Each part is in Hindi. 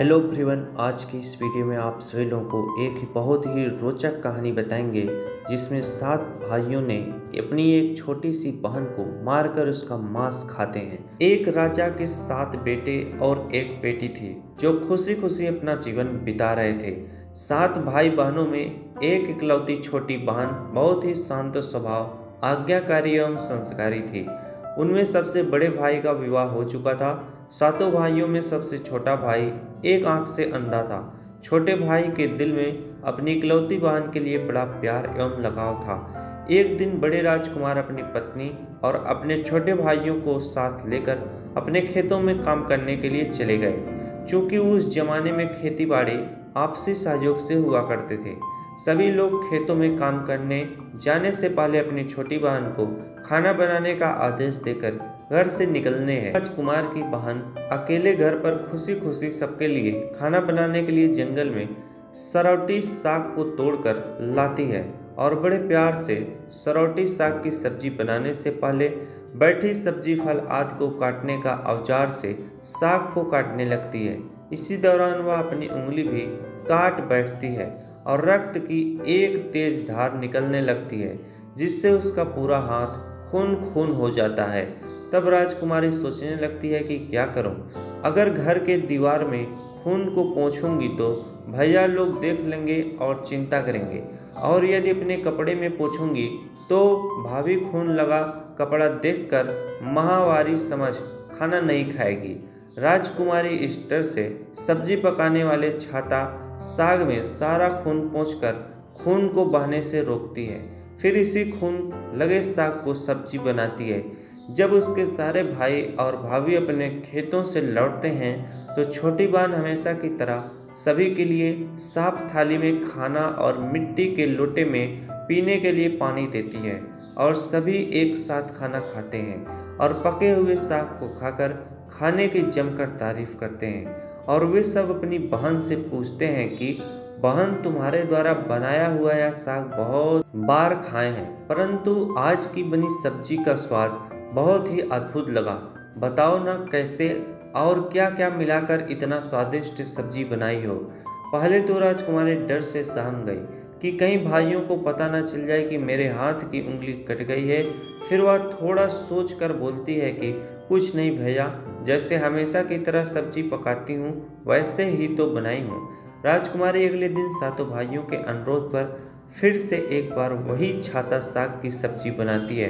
हेलो एवरीवन, आज की इस वीडियो में आप सभी लोगों को एक ही बहुत ही रोचक कहानी बताएंगे जिसमें 7 भाइयों ने अपनी एक छोटी सी बहन को मारकर उसका मांस खाते हैं। एक राजा के 7 बेटे और एक बेटी थी जो खुशी खुशी अपना जीवन बिता रहे थे। 7 भाई बहनों में एक इकलौती छोटी बहन बहुत ही शांत स्वभाव, आज्ञाकारी एवं संस्कारी थी। उनमें सबसे बड़े भाई का विवाह हो चुका था। सातों भाइयों में सबसे छोटा भाई एक आंख से अंधा था। छोटे भाई के दिल में अपनी इकलौती बहन के लिए बड़ा प्यार एवं लगाव था। एक दिन बड़े राजकुमार अपनी पत्नी और अपने छोटे भाइयों को साथ लेकर अपने खेतों में काम करने के लिए चले गए। चूंकि उस जमाने में खेती बाड़ी आपसी सहयोग से हुआ करते थे, सभी लोग खेतों में काम करने जाने से पहले अपनी छोटी बहन को खाना बनाने का आदेश देकर घर से निकलने हैं। राजकुमार की बहन अकेले घर पर खुशी खुशी सबके लिए खाना बनाने के लिए जंगल में सरौटी साग को तोड़कर लाती है और बड़े प्यार से सरौटी साग की सब्जी बनाने से पहले बैठी सब्जी फल आदि को काटने का औजार से साग को काटने लगती है। इसी दौरान वह अपनी उंगली भी काट बैठती है और रक्त की एक तेज धार निकलने लगती है, जिससे उसका पूरा हाथ खून खून हो जाता है। तब राजकुमारी सोचने लगती है कि क्या करूं? अगर घर के दीवार में खून को पोंछूंगी तो भैया लोग देख लेंगे और चिंता करेंगे, और यदि अपने कपड़े में पोंछूंगी तो भाभी खून लगा कपड़ा देखकर माहवारी समझ खाना नहीं खाएगी। राजकुमारी इस डर से सब्जी पकाने वाले छाता साग में सारा खून पोंछकर खून को बहने से रोकती है। फिर इसी खून लगे साग को सब्जी बनाती है। जब उसके सारे भाई और भाभी अपने खेतों से लौटते हैं तो छोटी बहन हमेशा की तरह सभी के लिए साफ थाली में खाना और मिट्टी के लोटे में पीने के लिए पानी देती है, और सभी एक साथ खाना खाते हैं और पके हुए साग को खाकर खाने की जमकर तारीफ करते हैं। और वे सब अपनी बहन से पूछते हैं कि बहन, तुम्हारे द्वारा बनाया हुआ यह साग बहुत बार खाए हैं, परंतु आज की बनी सब्जी का स्वाद बहुत ही अद्भुत लगा। बताओ ना कैसे और क्या क्या मिलाकर इतना स्वादिष्ट सब्जी बनाई हो। पहले तो राजकुमारी डर से सहम गई कि कहीं भाइयों को पता न चल जाए कि मेरे हाथ की उंगली कट गई है। फिर वह थोड़ा सोच कर बोलती है कि कुछ नहीं भैया, जैसे हमेशा की तरह सब्जी पकाती हूँ वैसे ही तो बनाई हूँ। राजकुमारी अगले दिन सातों भाइयों के अनुरोध पर फिर से एक बार वही छाता साग की सब्जी बनाती है,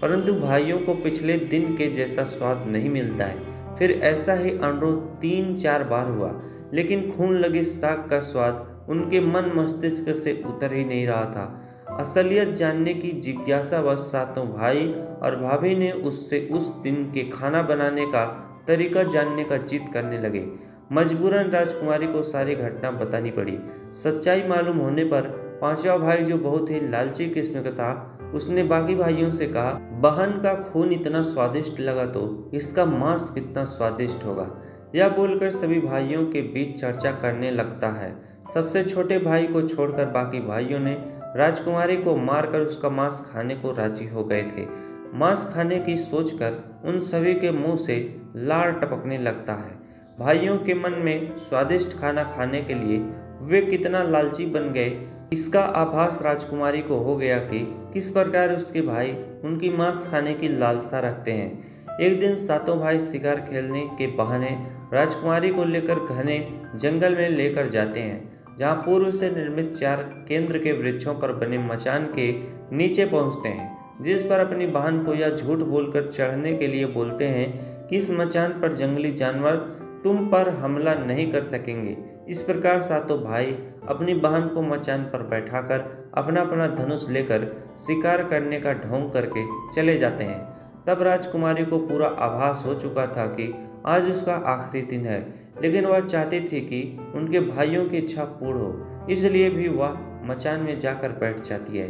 परंतु भाइयों को पिछले दिन के जैसा स्वाद नहीं मिलता है। फिर ऐसा ही अनुरोध 3-4 बार हुआ, लेकिन खून लगे साग का स्वाद उनके मन मस्तिष्क से उतर ही नहीं रहा था। असलियत जानने की जिज्ञासा बस सातों भाई और भाभी ने उससे उस दिन के खाना बनाने का तरीका जानने का जिद करने लगे। मजबूरन राजकुमारी को सारी घटना बतानी पड़ी। सच्चाई मालूम होने पर पांचवा भाई, जो बहुत ही लालची किस्म का था, उसने बाकी भाइयों से कहा, बहन का खून इतना स्वादिष्ट लगा तो इसका मांस कितना स्वादिष्ट होगा। यह बोलकर सभी भाइयों के बीच चर्चा करने लगता है। सबसे छोटे भाई को छोड़कर बाकी भाइयों ने राजकुमारी को मारकर उसका मांस खाने को राजी हो गए थे। मांस खाने की सोचकर उन सभी के मुंह से लार टपकने लगता है। भाइयों के मन में स्वादिष्ट खाना खाने के लिए वे कितना लालची बन गए, इसका आभास राजकुमारी को हो गया कि किस प्रकार उसके भाई उनकी मांस खाने की लालसा रखते हैं। एक दिन सातों भाई शिकार खेलने के बहाने राजकुमारी को लेकर घने जंगल में लेकर जाते हैं, जहां पूर्व से निर्मित 4 केंद्र के वृक्षों पर बने मचान के नीचे पहुंचते हैं, जिस पर अपनी बहन को यह झूठ बोलकर चढ़ने के लिए बोलते हैं कि इस मचान पर जंगली जानवर तुम पर हमला नहीं कर सकेंगे। इस प्रकार सातों भाई अपनी बहन को मचान पर बैठाकर अपना अपना धनुष लेकर शिकार करने का ढोंग करके चले जाते हैं। तब राजकुमारी को पूरा आभास हो चुका था कि आज उसका आखिरी दिन है, लेकिन वह चाहती थी कि उनके भाइयों की इच्छा पूर्ण हो, इसलिए भी वह मचान में जाकर बैठ जाती है।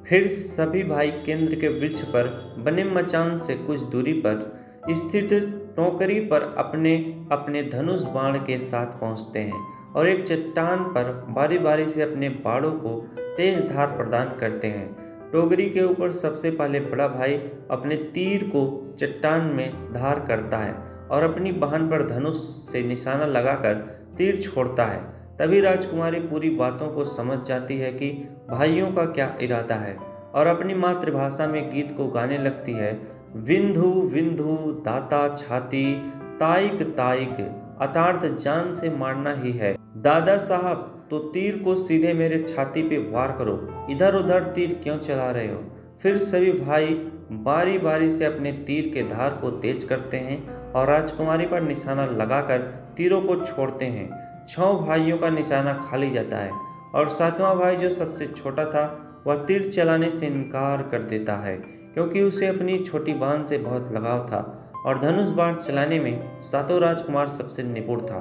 फिर सभी भाई केंद्र के वृक्ष पर बने मचान से कुछ दूरी पर स्थित टोकरी पर अपने अपने धनुष बाण के साथ पहुंचते हैं और एक चट्टान पर बारी बारी से अपने बाणों को तेज धार प्रदान करते हैं। टोकरी के ऊपर सबसे पहले बड़ा भाई अपने तीर को चट्टान में धार करता है और अपनी बहन पर धनुष से निशाना लगाकर तीर छोड़ता है। तभी राजकुमारी पूरी बातों को समझ जाती है कि भाइयों का क्या इरादा है और अपनी मातृभाषा में गीत को गाने लगती है। विंधु विंधु दाता छाती, ताइक ताइक अतार्थ जान से मारना ही है। दादा साहब तो तीर को सीधे मेरे छाती पे वार करो, इधर उधर तीर क्यों चला रहे हो। फिर सभी भाई बारी बारी से अपने तीर के धार को तेज करते हैं और राजकुमारी पर निशाना लगाकर तीरों को छोड़ते हैं। 6 भाइयों का निशाना खाली जाता है और 7वां भाई जो सबसे छोटा था वह तीर चलाने से इनकार कर देता है, क्योंकि उसे अपनी छोटी बहन से बहुत लगाव था और धनुष बाण चलाने में 7 राजकुमार सबसे निपुण था।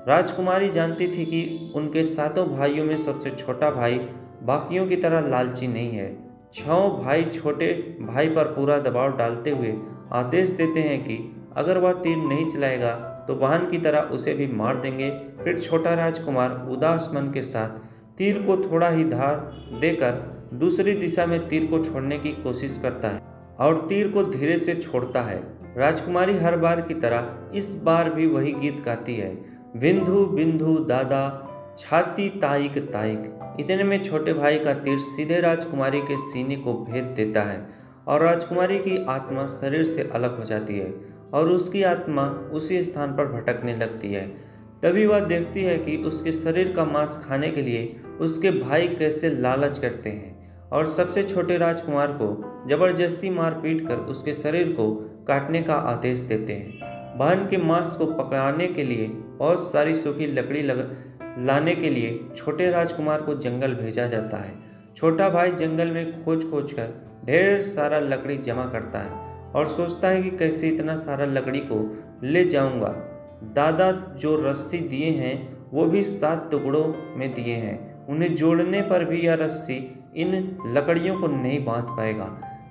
राजकुमारी जानती थी कि उनके 7 भाइयों में सबसे छोटा भाई बाकियों की तरह लालची नहीं है। 6 भाई छोटे भाई पर पूरा दबाव डालते हुए आदेश देते हैं कि अगर वह तीर नहीं चलाएगा तो बहन की तरह उसे भी मार देंगे। फिर छोटा राजकुमार उदास मन के साथ तीर को थोड़ा ही धार देकर दूसरी दिशा में तीर को छोड़ने की कोशिश करता है और तीर को धीरे से छोड़ता है। राजकुमारी हर बार की तरह इस बार भी वही गीत गाती है, विंधु बिंधु दादा छाती ताइक ताइक। इतने में छोटे भाई का तीर सीधे राजकुमारी के सीने को भेद देता है और राजकुमारी की आत्मा शरीर से अलग हो जाती है और उसकी आत्मा उसी स्थान पर भटकने लगती है। तभी वह देखती है कि उसके शरीर का मांस खाने के लिए उसके भाई कैसे लालच करते हैं और सबसे छोटे राजकुमार को जबरदस्ती मारपीट कर उसके शरीर को काटने का आदेश देते हैं। बहन के मांस को पकाने के लिए बहुत सारी सूखी लकड़ी लाने के लिए छोटे राजकुमार को जंगल भेजा जाता है। छोटा भाई जंगल में खोज कर ढेर सारा लकड़ी जमा करता है और सोचता है कि कैसे इतना सारा लकड़ी को ले जाऊंगा। दादा जो रस्सी दिए हैं वो भी 7 टुकड़ों में दिए हैं, उन्हें जोड़ने पर भी यह रस्सी इन लकड़ियों को नहीं बांध पाएगा।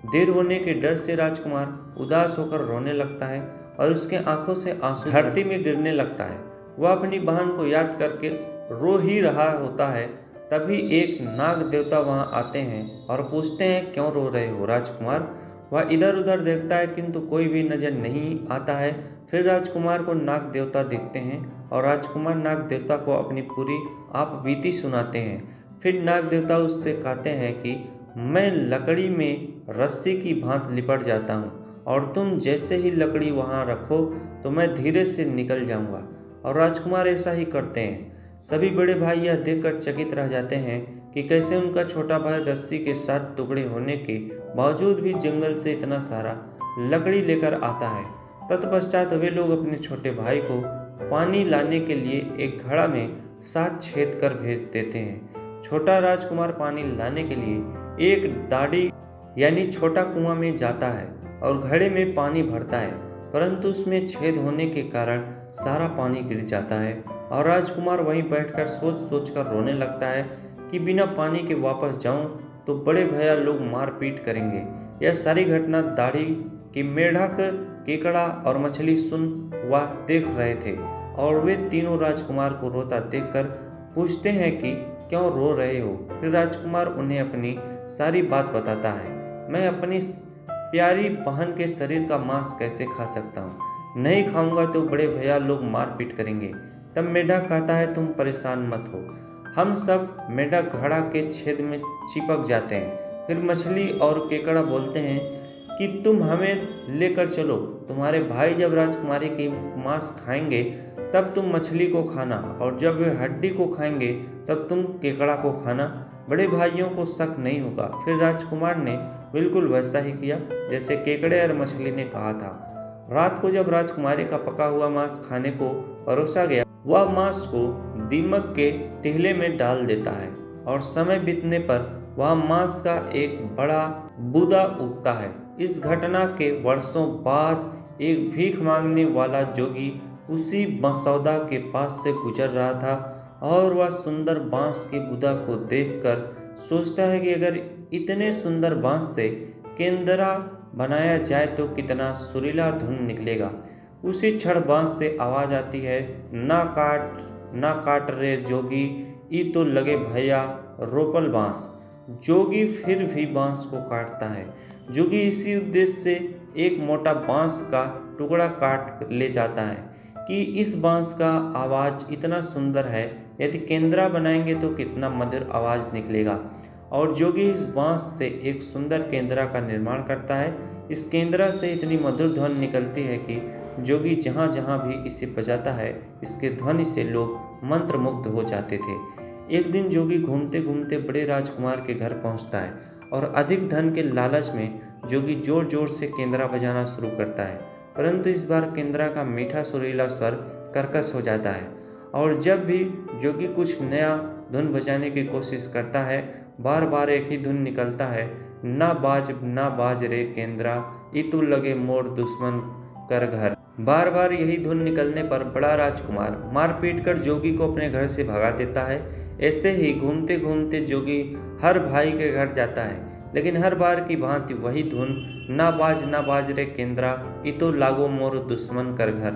देर होने के डर से राजकुमार उदास होकर रोने लगता है और उसके आंखों से आंसू धरती में गिरने लगता है। वह अपनी बहन को याद करके रो ही रहा होता है, तभी एक नाग देवता वहां आते हैं और पूछते हैं, क्यों रो रहे हो राजकुमार। वह इधर उधर देखता है किंतु कोई भी नजर नहीं आता है। फिर राजकुमार को नाग देवता देखते हैं और राजकुमार नाग देवता को अपनी पूरी आप बीती सुनाते हैं। फिर नाग देवता उससे कहते हैं कि मैं लकड़ी में रस्सी की भांति लिपट जाता हूँ और तुम जैसे ही लकड़ी वहाँ रखो तो मैं धीरे से निकल जाऊँगा। और राजकुमार ऐसा ही करते हैं। सभी बड़े भाई यह देखकर चकित रह जाते हैं कि कैसे उनका छोटा भाई रस्सी के 7 टुकड़े होने के बावजूद भी जंगल से इतना सारा लकड़ी लेकर आता है। तत्पश्चात वे लोग अपने छोटे भाई को पानी लाने के लिए एक घड़ा में 7 छेद कर भेज देते हैं। छोटा राजकुमार पानी लाने के लिए एक दाढ़ी यानी छोटा कुआं में जाता है और घड़े में पानी भरता है, परंतु उसमें छेद होने के कारण सारा पानी गिर जाता है और राजकुमार वहीं बैठकर सोच कर रोने लगता है कि बिना पानी के वापस जाऊं तो बड़े भैया लोग मारपीट करेंगे। यह सारी घटना दाढ़ी की मेढक, केकड़ा और मछली सुन व देख रहे थे और वे तीनों राजकुमार को रोता देखकर पूछते हैं कि क्यों रो रहे हो। फिर राजकुमार उन्हें अपनी सारी बात बताता है, मैं अपनी प्यारी बहन के शरीर का मांस कैसे खा सकता हूँ, नहीं खाऊंगा तो बड़े भैया लोग मारपीट करेंगे। तब मेढक कहता है, तुम परेशान मत हो, हम सब मेढक घड़ा के छेद में चिपक जाते हैं। फिर मछली और केकड़ा बोलते हैं कि तुम हमें लेकर चलो, तुम्हारे भाई जब राजकुमारी की मांस खाएंगे तब तुम मछली को खाना और जब वे हड्डी को खाएंगे तब तुम केकड़ा को खाना, बड़े भाइयों को शक नहीं होगा। फिर राजकुमार ने बिल्कुल वैसा ही किया जैसे केकड़े और मछली ने कहा था। रात को जब राजकुमारी का पका हुआ मांस खाने को परोसा गया, वह मांस को दीमक के टिहले में डाल देता है और समय बीतने पर वह मांस का एक बड़ा बूदा उगता है। इस घटना के वर्षों बाद एक भीख मांगने वाला जोगी उसी मसौदा के पास से गुजर रहा था और वह सुंदर बांस के बूदा को देखकर सोचता है कि अगर इतने सुंदर बांस से केंदरा बनाया जाए तो कितना सुरीला धुन निकलेगा। उसी क्षण बांस से आवाज आती है, ना काट रे जोगी, ई तो लगे भैया रोपल बांस। जोगी फिर भी बांस को काटता है। जोगी इसी उद्देश्य से एक मोटा बांस का टुकड़ा काट ले जाता है, कि इस बांस का आवाज़ इतना सुंदर है, यदि केंद्रा बनाएंगे तो कितना मधुर आवाज़ निकलेगा। और जोगी इस बांस से एक सुंदर केंद्रा का निर्माण करता है। इस केंद्रा से इतनी मधुर ध्वनि निकलती है कि जोगी जहाँ जहाँ भी इसे बजाता है, इसके ध्वनि से लोग मंत्रमुग्ध हो जाते थे। एक दिन जोगी घूमते घूमते बड़े राजकुमार के घर पहुँचता है और अधिक धन के लालच में जोगी जोर जोर से केंद्रा बजाना शुरू करता है, परंतु इस बार केंद्रा का मीठा सुरीला स्वर कर्कश हो जाता है। और जब भी जोगी कुछ नया धुन बजाने की कोशिश करता है, बार बार एक ही धुन निकलता है, ना बाज रे केंद्रा, इतु लगे मोर दुश्मन कर घर। बार बार यही धुन निकलने पर बड़ा राजकुमार मार पीट कर जोगी को अपने घर से भगा देता है। ऐसे ही घूमते घूमते जोगी हर भाई के घर जाता है, लेकिन हर बार की भांति वही धुन ना बाज रे केंद्रा, इतो लागो मोर दुश्मन कर घर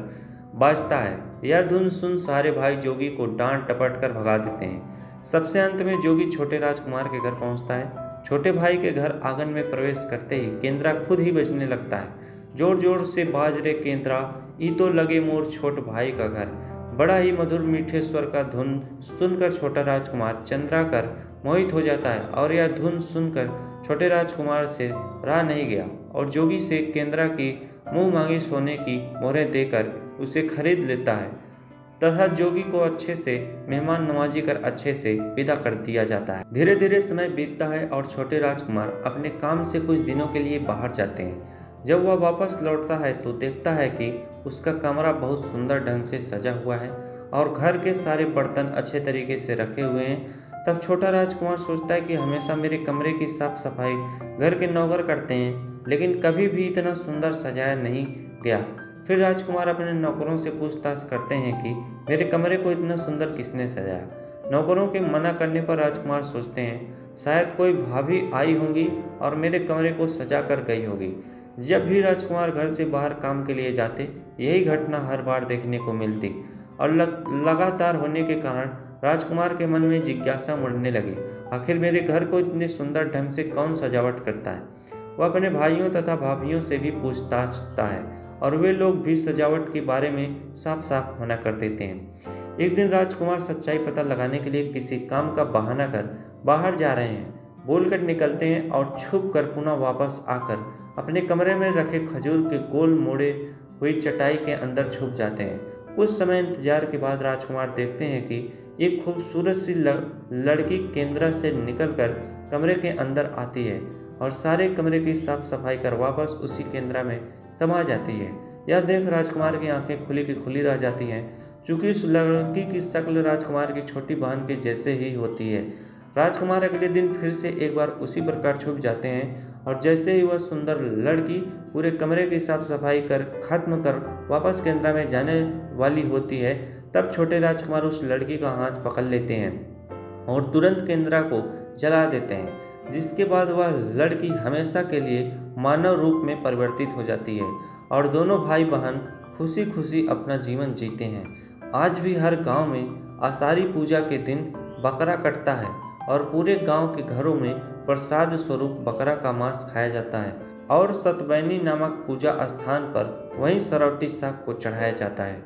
बाजता है। यह धुन सुन सारे भाई जोगी को डांट टपट कर भगा देते हैं। सबसे अंत में जोगी छोटे राजकुमार के घर पहुंचता है। छोटे भाई के घर आंगन में प्रवेश करते ही केंद्रा खुद ही बजने लगता है, जोर जोर से बाज रे केंद्रा, ई तो लगे मोर छोट भाई का घर। बड़ा ही मधुर मीठे स्वर का धुन सुनकर छोटा राजकुमार चंद्राकर मोहित हो जाता है और यह धुन सुनकर छोटे राजकुमार से रहा नहीं गया और जोगी से केंद्रा की मुंह मांगी सोने की मोहरें देकर उसे खरीद लेता है तथा जोगी को अच्छे से मेहमान नवाजी कर अच्छे से विदा कर दिया जाता है। धीरे धीरे समय बीतता है और छोटे राजकुमार अपने काम से कुछ दिनों के लिए बाहर जाते हैं। जब वह वापस लौटता है तो देखता है कि उसका कमरा बहुत सुंदर ढंग से सजा हुआ है और घर के सारे बर्तन अच्छे तरीके से रखे हुए हैं। तब छोटा राजकुमार सोचता है कि हमेशा मेरे कमरे की साफ सफाई घर के नौकर करते हैं, लेकिन कभी भी इतना सुंदर सजाया नहीं गया। फिर राजकुमार अपने नौकरों से पूछताछ करते हैं कि मेरे कमरे को इतना सुंदर किसने सजाया। नौकरों के मना करने पर राजकुमार सोचते हैं शायद कोई भाभी आई होंगी और मेरे कमरे को सजा कर गई होगी। जब भी राजकुमार घर से बाहर काम के लिए जाते, यही घटना हर बार देखने को मिलती और लगातार होने के कारण राजकुमार के मन में जिज्ञासा बढ़ने लगी, आखिर मेरे घर को इतने सुंदर ढंग से कौन सजावट करता है। वह अपने भाइयों तथा भाभियों से भी पूछताछता है और वे लोग भी सजावट के बारे में साफ साफ मना कर देते हैं। एक दिन राजकुमार सच्चाई पता लगाने के लिए किसी काम का बहाना कर बाहर जा रहे हैं, बोलकर निकलते हैं और छुप कर पुनः वापस आकर अपने कमरे में रखे खजूर के गोल मोड़े हुई चटाई के अंदर छुप जाते हैं। कुछ समय इंतजार के बाद राजकुमार देखते हैं कि एक खूबसूरत सी लड़की केंद्रा से निकलकर कमरे के अंदर आती है और सारे कमरे की साफ सफाई कर वापस उसी केंद्रा में समा जाती है। यह देख राजकुमार की आंखें खुली की खुली रह जाती हैं, क्योंकि उस लड़की की शक्ल राजकुमार की छोटी बहन के जैसे ही होती है। राजकुमार अगले दिन फिर से एक बार उसी प्रकार छुप जाते हैं और जैसे ही वह सुंदर लड़की पूरे कमरे की साफ सफाई कर खत्म कर वापस केंद्रा में जाने वाली होती है, तब छोटे राजकुमार उस लड़की का हाथ पकड़ लेते हैं और तुरंत केंद्रा को जला देते हैं, जिसके बाद वह लड़की हमेशा के लिए मानव रूप में परिवर्तित हो जाती है और दोनों भाई बहन खुशी खुशी अपना जीवन जीते हैं। आज भी हर गांव में आषाढ़ी पूजा के दिन बकरा कटता है और पूरे गांव के घरों में प्रसाद स्वरूप बकरा का मांस खाया जाता है और सतबैनी नामक पूजा स्थान पर वहीं सरौटी साग को चढ़ाया जाता है।